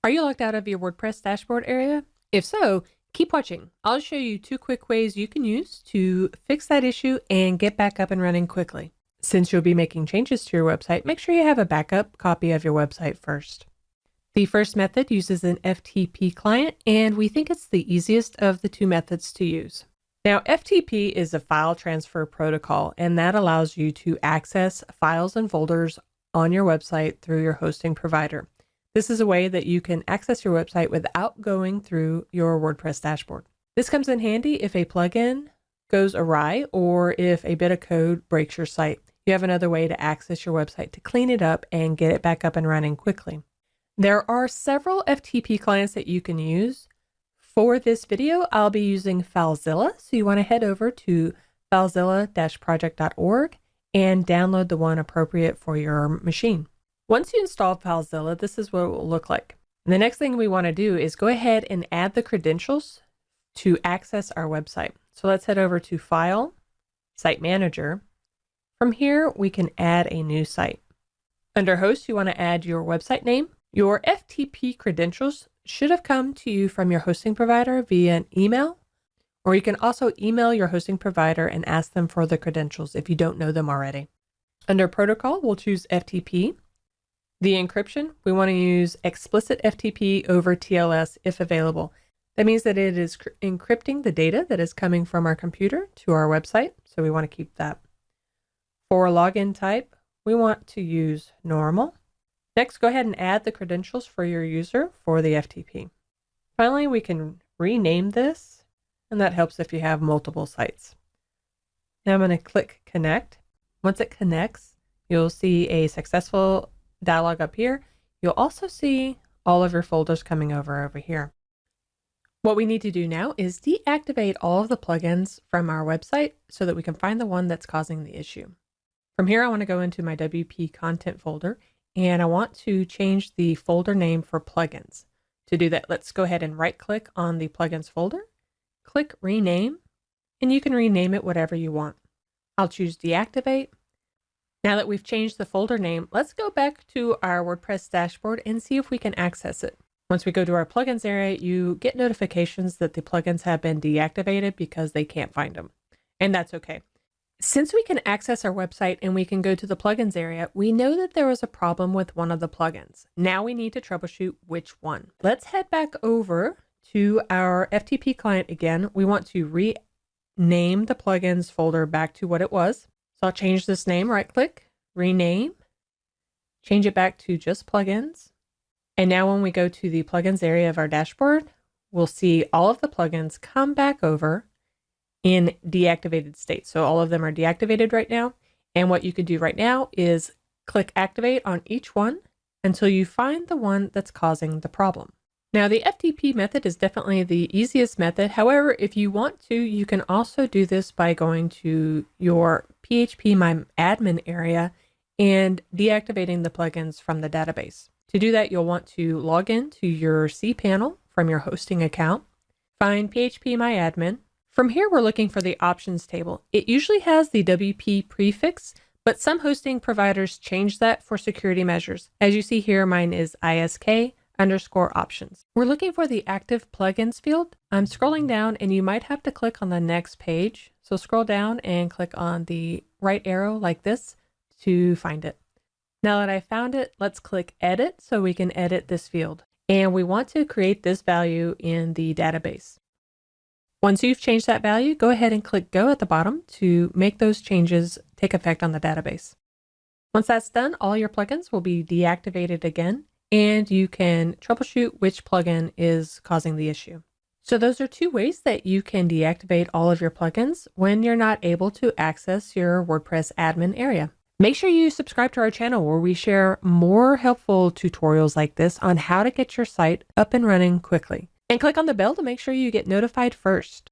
Are you locked out of your WordPress dashboard area? If so, keep watching. I'll show you 2 quick ways you can use to fix that issue and get back up and running quickly. Since you'll be making changes to your website, make sure you have a backup copy of your website first. The first method uses an FTP client, and we think it's the easiest of the 2 methods to use. Now, FTP is a file transfer protocol, and that allows you to access files and folders on your website through your hosting provider. This is a way that you can access your website without going through your WordPress dashboard. This comes in handy if a plugin goes awry or if a bit of code breaks your site. You have another way to access your website to clean it up and get it back up and running quickly. There are several FTP clients that you can use. For this video, I'll be using FileZilla, so you want to head over to filezilla-project.org and download the one appropriate for your machine. Once you install FileZilla, this is what it will look like. And the next thing we want to do is go ahead and add the credentials to access our website. So let's head over to File, Site Manager. From here, we can add a new site. Under Host, you want to add your website name. Your FTP credentials should have come to you from your hosting provider via an email, or you can also email your hosting provider and ask them for the credentials if you don't know them already. Under Protocol, we'll choose FTP. The encryption, we want to use explicit FTP over TLS if available. That means that it is encrypting the data that is coming from our computer to our website, so we want to keep that. For login type, we want to use normal. Next, go ahead and add the credentials for your user for the FTP. Finally, we can rename this, and that helps if you have multiple sites. Now I'm going to click Connect. Once it connects, you'll see a successful dialog up here. You'll also see all of your folders coming over here. What we need to do now is deactivate all of the plugins from our website so that we can find the one that's causing the issue. From here, I want to go into my WP content folder, and I want to change the folder name for plugins. To do that, let's go ahead and right click on the plugins folder, click rename, and you can rename it whatever you want. I'll choose Deactivate. Now that we've changed the folder name, let's go back to our WordPress dashboard and see if we can access it. Once we go to our plugins area, you get notifications that the plugins have been deactivated because they can't find them. And that's okay. Since we can access our website and we can go to the plugins area, we know that there was a problem with one of the plugins. Now we need to troubleshoot which one. Let's head back over to our FTP client again. We want to rename the plugins folder back to what it was. So I'll change this name, right click, rename, change it back to just plugins. And now when we go to the plugins area of our dashboard, we'll see all of the plugins come back over in deactivated state. So all of them are deactivated right now. And what you can do right now is click activate on each one until you find the one that's causing the problem. Now the FTP method is definitely the easiest method. However, if you want to, you can also do this by going to your phpMyAdmin area and deactivating the plugins from the database. To do that, you'll want to log in to your cPanel from your hosting account, find phpMyAdmin. From here, we're looking for the options table. It usually has the WP prefix, but some hosting providers change that for security measures. As you see here, mine is ISK_options. We're looking for the active plugins field. I'm scrolling down and you might have to click on the next page. So scroll down and click on the right arrow like this to find it. Now that I found it, let's click edit so we can edit this field. And we want to create this value in the database. Once you've changed that value, go ahead and click go at the bottom to make those changes take effect on the database. Once that's done, all your plugins will be deactivated again, and you can troubleshoot which plugin is causing the issue. So those are 2 ways that you can deactivate all of your plugins when you're not able to access your WordPress admin area. Make sure you subscribe to our channel where we share more helpful tutorials like this on how to get your site up and running quickly. And click on the bell to make sure you get notified first.